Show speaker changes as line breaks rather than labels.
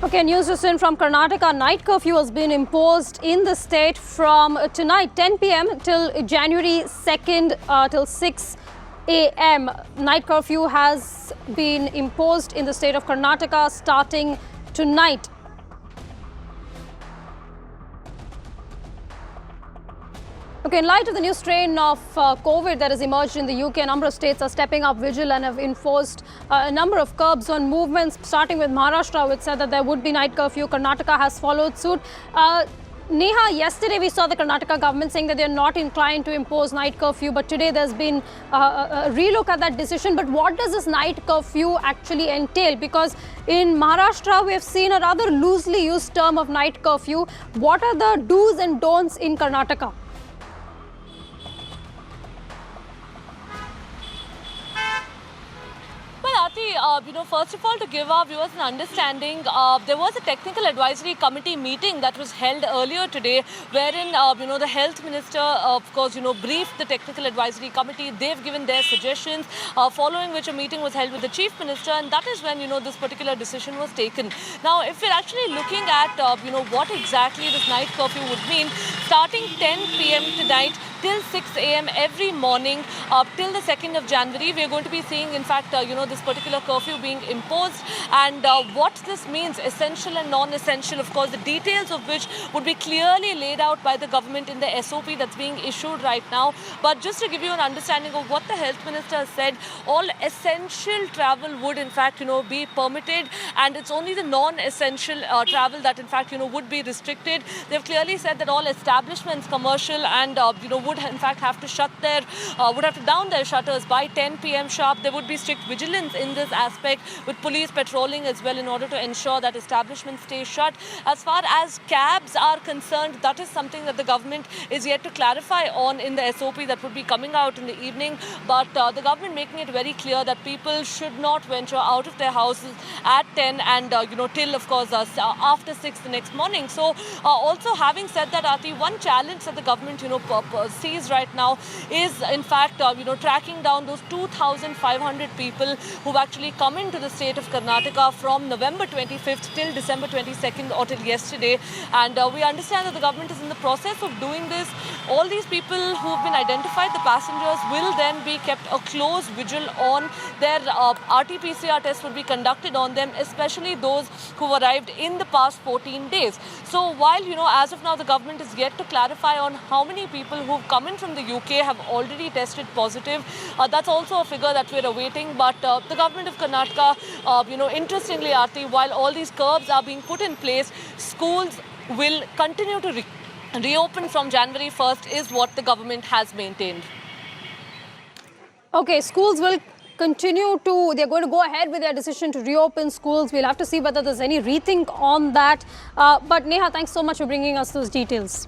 Okay, news just in from Karnataka. Night curfew has been imposed in the state from tonight 10 p.m. till January 2nd till 6 a.m. Night curfew has been imposed in the state of Karnataka starting tonight. Okay, in light of the new strain of COVID that has emerged in the UK, a number of states are stepping up vigil and have enforced a number of curbs on movements, starting with Maharashtra, which said that there would be night curfew. Karnataka has followed suit. Neha, yesterday we saw the Karnataka government saying that they're not inclined to impose night curfew, but today there's been a relook at that decision. But what does this night curfew actually entail? Because in Maharashtra, we have seen a rather loosely used term of night curfew. What are the do's and don'ts in Karnataka?
First of all, to give our viewers an understanding, there was a technical advisory committee meeting that was held earlier today, wherein, the health minister, of course, briefed the technical advisory committee. They've given their suggestions, following which a meeting was held with the chief minister, and that is when, this particular decision was taken. Now, if we're actually looking at, what exactly this night curfew would mean, starting 10 p.m. tonight till 6 a.m. every morning till the 2nd of January, we are going to be seeing, in fact, this particular curfew being imposed. And what this means, essential and non-essential, of course, the details of which would be clearly laid out by the government in the SOP that's being issued right now. But just to give you an understanding of what the health minister has said, all essential travel would, in fact, be permitted, and it's only the non-essential travel that, in fact, would be restricted. They've clearly said that all establishments, commercial and, would, in fact, have to down their shutters by 10 p.m. sharp. There would be strict vigilance in this aspect, with police patrolling as well in order to ensure that establishments stay shut. As far as cabs are concerned, that is something that the government is yet to clarify on in the SOP that would be coming out in the evening. But the government making it very clear that people should not venture out of their houses at 10 and, till, of course, after 6 the next morning. So also having said that, Aarti, one challenge that the government, sees right now is, in fact, tracking down those 2,500 people who've actually come into the state of Karnataka from November 25th till December 22nd or till yesterday. And we understand that the government is in the process of doing this. All these people who've been identified, the passengers, will then be kept a close vigil on. Their RT-PCR tests will be conducted on them, especially those who arrived in the past 14 days. So while, as of now, the government is yet to clarify on how many people who've come in from the UK have already tested positive, that's also a figure that we're awaiting. But the government of Karnataka, interestingly, Aarti, while all these curbs are being put in place, schools will continue to reopen from January 1st is what the government has maintained.
Okay, schools will continue to, they're going to go ahead with their decision to reopen schools. We'll have to see whether there's any rethink on that. But Neha, thanks so much for bringing us those details.